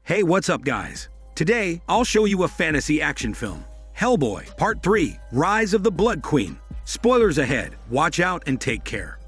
Hey, what's up guys? Today, I'll show you a fantasy action film. Hellboy, Part 3, Rise of the Blood Queen. Spoilers ahead, watch out and take care.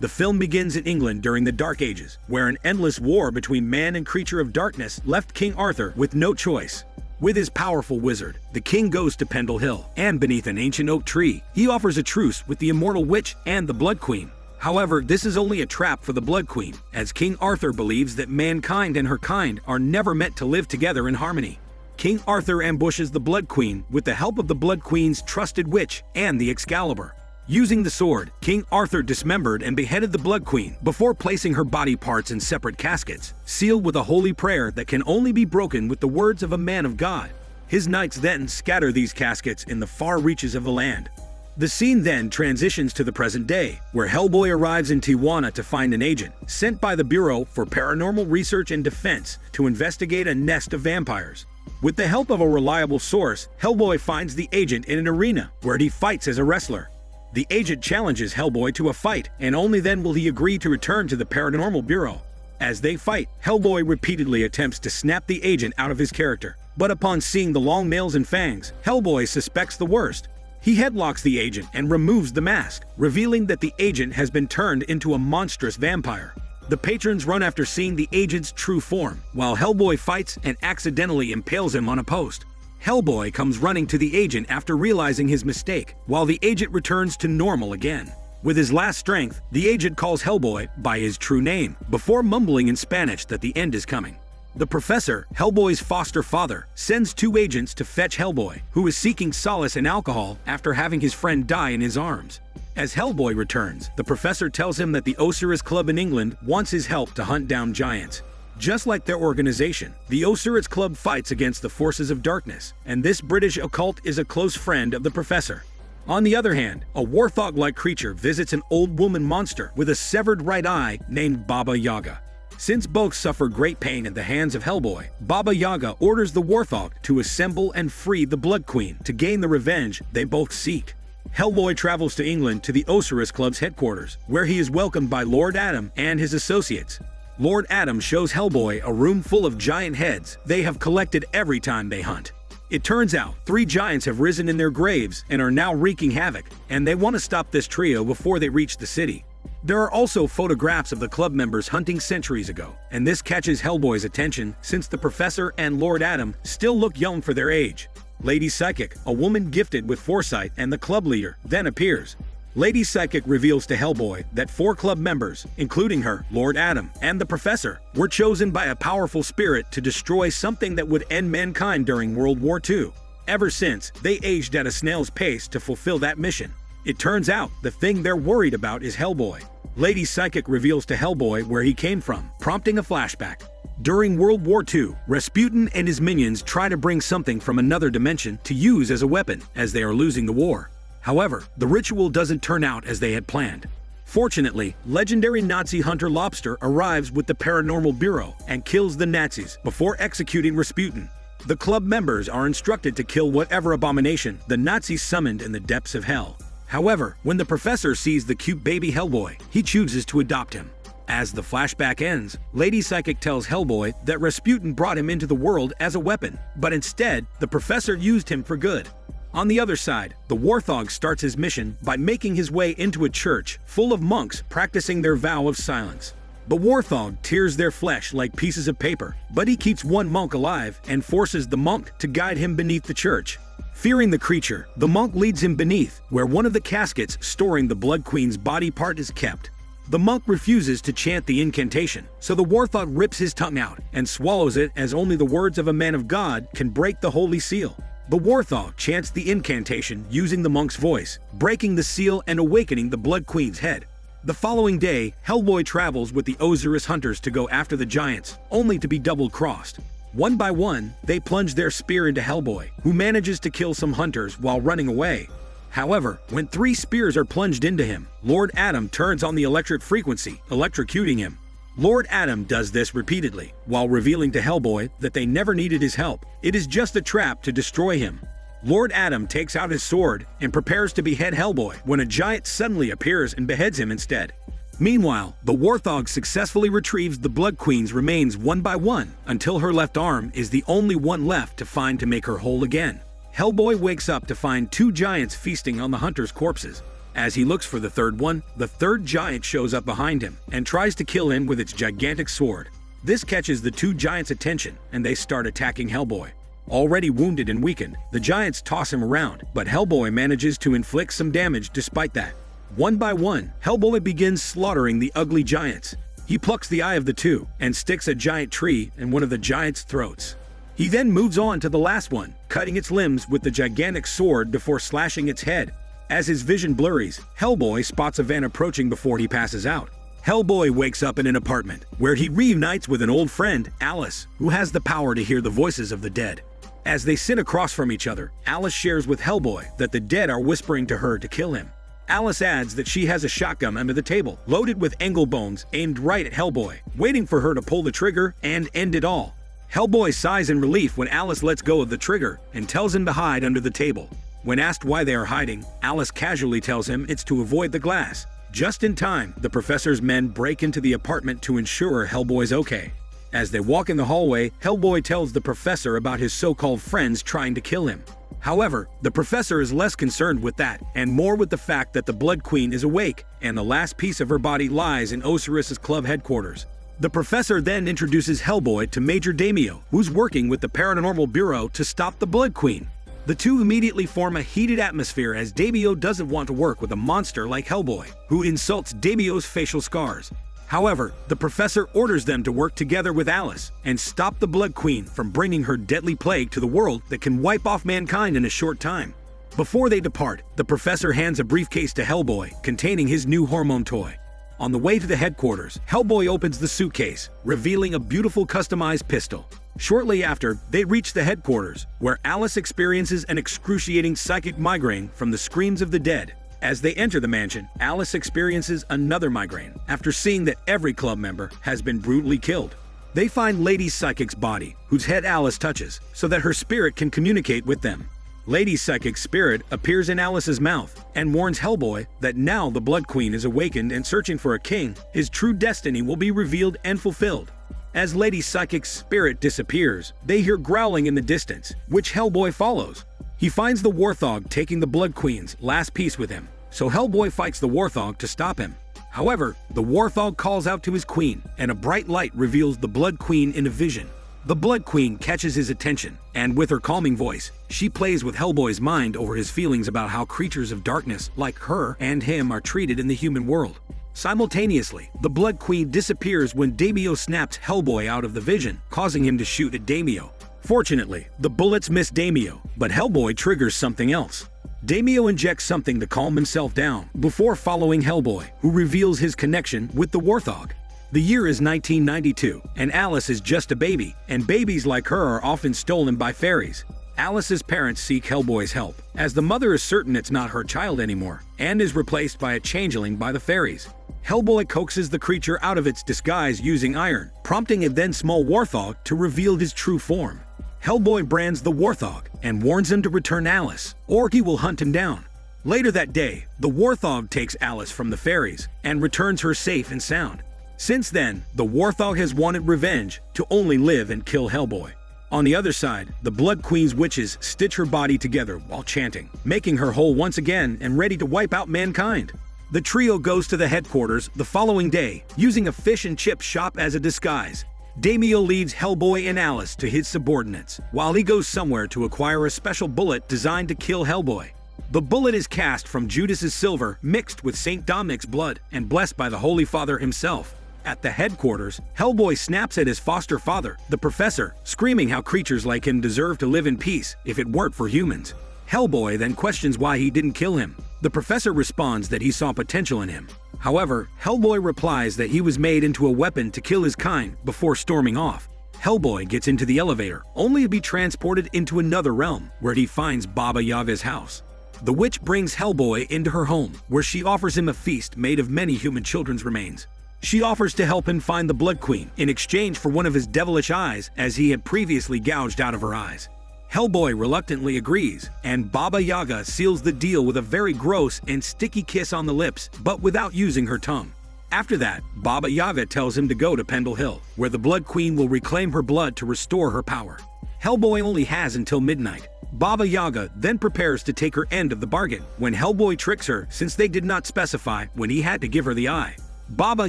The film begins in England during the Dark Ages, where an endless war between man and creature of darkness left King Arthur with no choice. With his powerful wizard, the king goes to Pendle Hill, and beneath an ancient oak tree, he offers a truce with the immortal witch and the Blood Queen. However, this is only a trap for the Blood Queen, as King Arthur believes that mankind and her kind are never meant to live together in harmony. King Arthur ambushes the Blood Queen with the help of the Blood Queen's trusted witch and the Excalibur. Using the sword, King Arthur dismembered and beheaded the Blood Queen before placing her body parts in separate caskets, sealed with a holy prayer that can only be broken with the words of a man of God. His knights then scatter these caskets in the far reaches of the land. The scene then transitions to the present day, where Hellboy arrives in Tijuana to find an agent sent by the Bureau for Paranormal Research and Defense to investigate a nest of vampires. With the help of a reliable source, Hellboy finds the agent in an arena where he fights as a wrestler. The agent challenges Hellboy to a fight, and only then will he agree to return to the Paranormal Bureau. As they fight, Hellboy repeatedly attempts to snap the agent out of his character, but upon seeing the long nails and fangs, Hellboy suspects the worst. He headlocks the agent and removes the mask, revealing that the agent has been turned into a monstrous vampire. The patrons run after seeing the agent's true form, while Hellboy fights and accidentally impales him on a post. Hellboy comes running to the agent after realizing his mistake, while the agent returns to normal again. With his last strength, the agent calls Hellboy by his true name, before mumbling in Spanish that the end is coming. The professor, Hellboy's foster father, sends two agents to fetch Hellboy, who is seeking solace in alcohol after having his friend die in his arms. As Hellboy returns, the professor tells him that the Osiris Club in England wants his help to hunt down giants. Just like their organization, the Osiris Club fights against the forces of darkness, and this British occult is a close friend of the professor. On the other hand, a warthog-like creature visits an old woman monster with a severed right eye named Baba Yaga. Since both suffer great pain at the hands of Hellboy, Baba Yaga orders the warthog to assemble and free the Blood Queen to gain the revenge they both seek. Hellboy travels to England to the Osiris Club's headquarters, where he is welcomed by Lord Adam and his associates. Lord Adam shows Hellboy a room full of giant heads they have collected every time they hunt. It turns out 3 giants have risen in their graves and are now wreaking havoc, and they want to stop this trio before they reach the city. There are also photographs of the club members hunting centuries ago, and this catches Hellboy's attention since the professor and Lord Adam still look young for their age. Lady Psychic, a woman gifted with foresight and the club leader, then appears. Lady Psychic reveals to Hellboy that 4 club members, including her, Lord Adam, and the professor, were chosen by a powerful spirit to destroy something that would end mankind during World War II. Ever since, they aged at a snail's pace to fulfill that mission. It turns out the thing they're worried about is Hellboy. Lady Psychic reveals to Hellboy where he came from, prompting a flashback. During World War II, Rasputin and his minions try to bring something from another dimension to use as a weapon, as they are losing the war. However, the ritual doesn't turn out as they had planned. Fortunately, legendary Nazi hunter Lobster arrives with the Paranormal Bureau and kills the Nazis before executing Rasputin. The club members are instructed to kill whatever abomination the Nazis summoned in the depths of hell. However, when the professor sees the cute baby Hellboy, he chooses to adopt him. As the flashback ends, Lady Psychic tells Hellboy that Rasputin brought him into the world as a weapon, but instead, the professor used him for good. On the other side, the warthog starts his mission by making his way into a church full of monks practicing their vow of silence. The warthog tears their flesh like pieces of paper, but he keeps one monk alive and forces the monk to guide him beneath the church. Fearing the creature, the monk leads him beneath, where one of the caskets storing the Blood Queen's body part is kept. The monk refuses to chant the incantation, so the warthog rips his tongue out and swallows it, as only the words of a man of God can break the holy seal. The warthog chants the incantation using the monk's voice, breaking the seal and awakening the Blood Queen's head. The following day, Hellboy travels with the Osiris hunters to go after the giants, only to be double-crossed. One by one, they plunge their spear into Hellboy, who manages to kill some hunters while running away. However, when 3 spears are plunged into him, Lord Adam turns on the electric frequency, electrocuting him. Lord Adam does this repeatedly, while revealing to Hellboy that they never needed his help. It is just a trap to destroy him. Lord Adam takes out his sword and prepares to behead Hellboy when a giant suddenly appears and beheads him instead. Meanwhile, the Warthog successfully retrieves the Blood Queen's remains one by one until her left arm is the only one left to find to make her whole again. Hellboy wakes up to find two giants feasting on the hunter's corpses. As he looks for the third one, the third giant shows up behind him and tries to kill him with its gigantic sword. This catches the two giants' attention and they start attacking Hellboy. Already wounded and weakened, the giants toss him around, but Hellboy manages to inflict some damage despite that. One by one, Hellboy begins slaughtering the ugly giants. He plucks the eye of the two and sticks a giant tree in one of the giants' throats. He then moves on to the last one, cutting its limbs with the gigantic sword before slashing its head. As his vision blurries, Hellboy spots a van approaching before he passes out. Hellboy wakes up in an apartment, where he reunites with an old friend, Alice, who has the power to hear the voices of the dead. As they sit across from each other, Alice shares with Hellboy that the dead are whispering to her to kill him. Alice adds that she has a shotgun under the table, loaded with angle bones aimed right at Hellboy, waiting for her to pull the trigger and end it all. Hellboy sighs in relief when Alice lets go of the trigger and tells him to hide under the table. When asked why they are hiding, Alice casually tells him it's to avoid the glass. Just in time, the professor's men break into the apartment to ensure Hellboy's okay. As they walk in the hallway, Hellboy tells the professor about his so-called friends trying to kill him. However, the professor is less concerned with that, and more with the fact that the Blood Queen is awake, and the last piece of her body lies in Osiris's club headquarters. The professor then introduces Hellboy to Major Damio, who's working with the Paranormal Bureau to stop the Blood Queen. The two immediately form a heated atmosphere as Damio doesn't want to work with a monster like Hellboy, who insults Damio's facial scars. However, the professor orders them to work together with Alice and stop the Blood Queen from bringing her deadly plague to the world that can wipe off mankind in a short time. Before they depart, the professor hands a briefcase to Hellboy containing his new hormone toy. On the way to the headquarters, Hellboy opens the suitcase, revealing a beautiful customized pistol. Shortly after, they reach the headquarters, where Alice experiences an excruciating psychic migraine from the screams of the dead. As they enter the mansion, Alice experiences another migraine after seeing that every club member has been brutally killed. They find Lady Psychic's body, whose head Alice touches, so that her spirit can communicate with them. Lady Psychic's spirit appears in Alice's mouth and warns Hellboy that now the Blood Queen is awakened and searching for a king, his true destiny will be revealed and fulfilled. As Lady Psychic's spirit disappears, they hear growling in the distance, which Hellboy follows. He finds the Warthog taking the Blood Queen's last piece with him, so Hellboy fights the Warthog to stop him. However, the Warthog calls out to his queen, and a bright light reveals the Blood Queen in a vision. The Blood Queen catches his attention, and with her calming voice, she plays with Hellboy's mind over his feelings about how creatures of darkness like her and him are treated in the human world. Simultaneously, the Blood Queen disappears when Damio snaps Hellboy out of the vision, causing him to shoot at Damio. Fortunately, the bullets miss Damio, but Hellboy triggers something else. Damio injects something to calm himself down before following Hellboy, who reveals his connection with the Warthog. The year is 1992, and Alice is just a baby, and babies like her are often stolen by fairies. Alice's parents seek Hellboy's help, as the mother is certain it's not her child anymore, and is replaced by a changeling by the fairies. Hellboy coaxes the creature out of its disguise using iron, prompting a then small Warthog to reveal his true form. Hellboy brands the Warthog and warns him to return Alice, or he will hunt him down. Later that day, the Warthog takes Alice from the fairies and returns her safe and sound. Since then, the Warthog has wanted revenge to only live and kill Hellboy. On the other side, the Blood Queen's witches stitch her body together while chanting, making her whole once again and ready to wipe out mankind. The trio goes to the headquarters the following day, using a fish and chip shop as a disguise. Damio leads Hellboy and Alice to his subordinates, while he goes somewhere to acquire a special bullet designed to kill Hellboy. The bullet is cast from Judas's silver mixed with St. Dominic's blood and blessed by the Holy Father himself. At the headquarters, Hellboy snaps at his foster father, the professor, screaming how creatures like him deserve to live in peace if it weren't for humans. Hellboy then questions why he didn't kill him. The professor responds that he saw potential in him. However, Hellboy replies that he was made into a weapon to kill his kind before storming off. Hellboy gets into the elevator, only to be transported into another realm, where he finds Baba Yaga's house. The witch brings Hellboy into her home, where she offers him a feast made of many human children's remains. She offers to help him find the Blood Queen in exchange for one of his devilish eyes, as he had previously gouged out of her eyes. Hellboy reluctantly agrees, and Baba Yaga seals the deal with a very gross and sticky kiss on the lips, but without using her tongue. After that, Baba Yaga tells him to go to Pendle Hill, where the Blood Queen will reclaim her blood to restore her power. Hellboy only has until midnight. Baba Yaga then prepares to take her end of the bargain when Hellboy tricks her since they did not specify when he had to give her the eye. Baba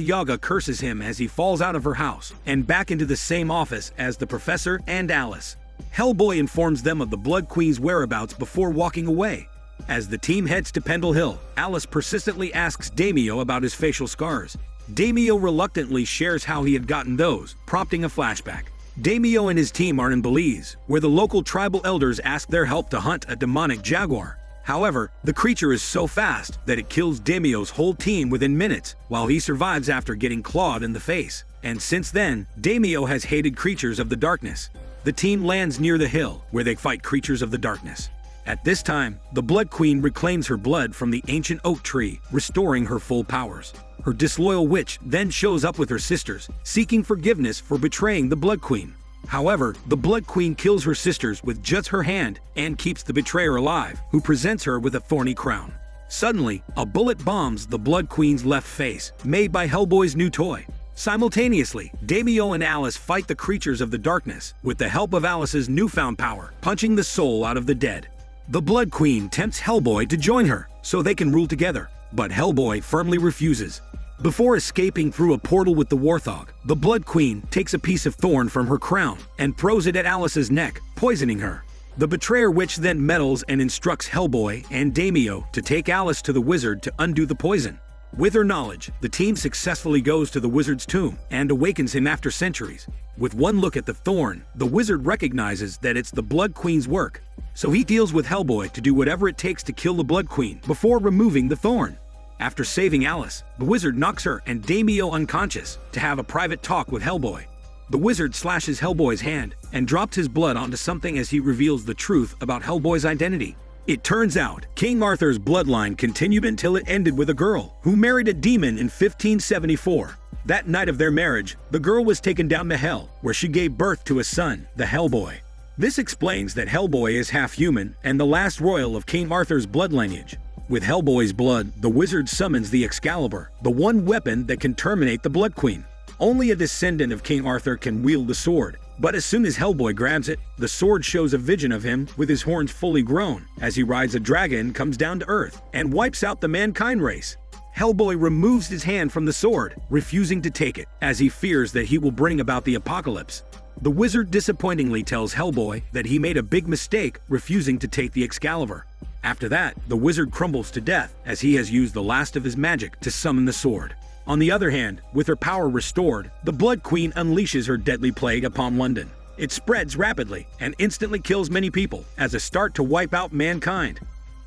Yaga curses him as he falls out of her house and back into the same office as the Professor and Alice. Hellboy informs them of the Blood Queen's whereabouts before walking away. As the team heads to Pendle Hill, Alice persistently asks Damio about his facial scars. Damio reluctantly shares how he had gotten those, prompting a flashback. Damio and his team are in Belize, where the local tribal elders ask their help to hunt a demonic jaguar. However, the creature is so fast that it kills Damio's whole team within minutes, while he survives after getting clawed in the face. And since then, Damio has hated creatures of the darkness. The team lands near the hill, where they fight creatures of the darkness. At this time, the Blood Queen reclaims her blood from the ancient oak tree, restoring her full powers. Her disloyal witch then shows up with her sisters, seeking forgiveness for betraying the Blood Queen. However, the Blood Queen kills her sisters with just her hand and keeps the betrayer alive, who presents her with a thorny crown. Suddenly, a bullet bombs the Blood Queen's left face, made by Hellboy's new toy. Simultaneously, Damio and Alice fight the creatures of the darkness, with the help of Alice's newfound power, punching the soul out of the dead. The Blood Queen tempts Hellboy to join her, so they can rule together, but Hellboy firmly refuses. Before escaping through a portal with the Warthog, the Blood Queen takes a piece of thorn from her crown and throws it at Alice's neck, poisoning her. The betrayer witch then meddles and instructs Hellboy and Damio to take Alice to the wizard to undo the poison. With her knowledge, the team successfully goes to the wizard's tomb and awakens him after centuries. With one look at the thorn, the wizard recognizes that it's the Blood Queen's work, so he deals with Hellboy to do whatever it takes to kill the Blood Queen before removing the thorn. After saving Alice, the wizard knocks her and Damio unconscious to have a private talk with Hellboy. The wizard slashes Hellboy's hand and drops his blood onto something as he reveals the truth about Hellboy's identity. It turns out, King Arthur's bloodline continued until it ended with a girl who married a demon in 1574. That night of their marriage, the girl was taken down to Hell, where she gave birth to a son, the Hellboy. This explains that Hellboy is half human and the last royal of King Arthur's blood lineage. With Hellboy's blood, the wizard summons the Excalibur, the one weapon that can terminate the Blood Queen. Only a descendant of King Arthur can wield the sword, but as soon as Hellboy grabs it, the sword shows a vision of him with his horns fully grown, as he rides a dragon, comes down to Earth, and wipes out the mankind race. Hellboy removes his hand from the sword, refusing to take it, as he fears that he will bring about the apocalypse. The wizard disappointingly tells Hellboy that he made a big mistake refusing to take the Excalibur. After that, the wizard crumbles to death as he has used the last of his magic to summon the sword. On the other hand, with her power restored, the Blood Queen unleashes her deadly plague upon London. It spreads rapidly and instantly kills many people as a start to wipe out mankind.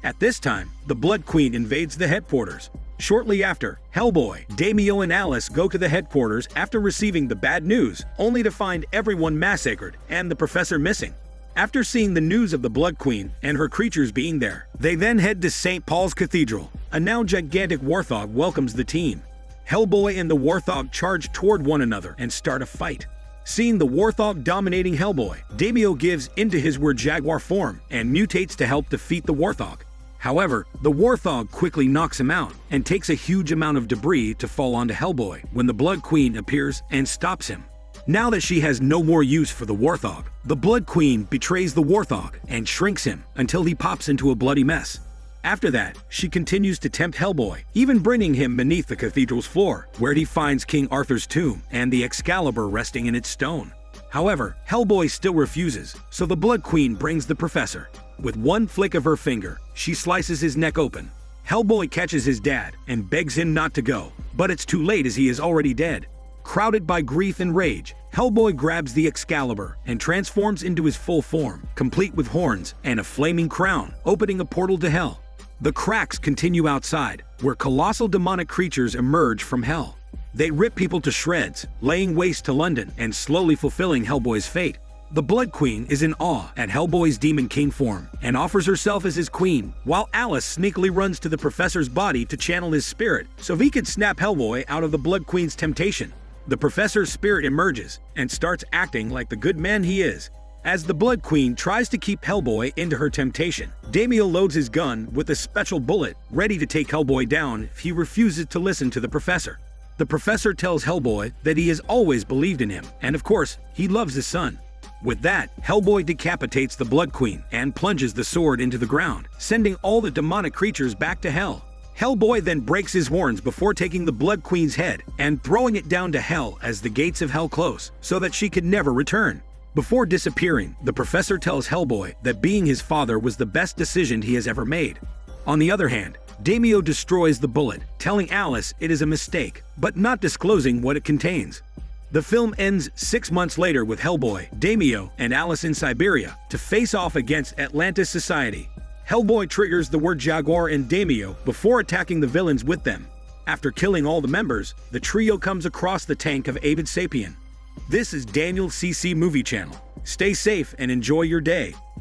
At this time, the Blood Queen invades the headquarters. Shortly after, Hellboy, Damio and Alice go to the headquarters after receiving the bad news, only to find everyone massacred and the professor missing. After seeing the news of the Blood Queen and her creatures being there, they then head to St. Paul's Cathedral. A now gigantic Warthog welcomes the team. Hellboy and the Warthog charge toward one another and start a fight. Seeing the Warthog dominating Hellboy, Damio gives into his jaguar form and mutates to help defeat the Warthog. However, the Warthog quickly knocks him out and takes a huge amount of debris to fall onto Hellboy when the Blood Queen appears and stops him. Now that she has no more use for the Warthog, the Blood Queen betrays the Warthog and shrinks him until he pops into a bloody mess. After that, she continues to tempt Hellboy, even bringing him beneath the cathedral's floor, where he finds King Arthur's tomb and the Excalibur resting in its stone. However, Hellboy still refuses, so the Blood Queen brings the professor. With one flick of her finger, she slices his neck open. Hellboy catches his dad and begs him not to go, but it's too late as he is already dead. Crowded by grief and rage, Hellboy grabs the Excalibur and transforms into his full form, complete with horns and a flaming crown, opening a portal to Hell. The cracks continue outside, where colossal demonic creatures emerge from Hell. They rip people to shreds, laying waste to London and slowly fulfilling Hellboy's fate. The Blood Queen is in awe at Hellboy's Demon King form and offers herself as his queen, while Alice sneakily runs to the professor's body to channel his spirit so he could snap Hellboy out of the Blood Queen's temptation. The professor's spirit emerges and starts acting like the good man he is. As the Blood Queen tries to keep Hellboy into her temptation, Damio loads his gun with a special bullet, ready to take Hellboy down if he refuses to listen to the professor. The professor tells Hellboy that he has always believed in him, and of course, he loves his son. With that, Hellboy decapitates the Blood Queen and plunges the sword into the ground, sending all the demonic creatures back to hell. Hellboy then breaks his horns before taking the Blood Queen's head and throwing it down to hell as the gates of hell close, so that she could never return. Before disappearing, the professor tells Hellboy that being his father was the best decision he has ever made. On the other hand, Damio destroys the bullet, telling Alice it is a mistake, but not disclosing what it contains. The film ends 6 months later with Hellboy, Damio, and Alice in Siberia to face off against Atlantis Society. Hellboy triggers the word Jaguar in Damio before attacking the villains with them. After killing all the members, the trio comes across the tank of Avid Sapien. This is Daniel CC Movie Channel. Stay safe and enjoy your day.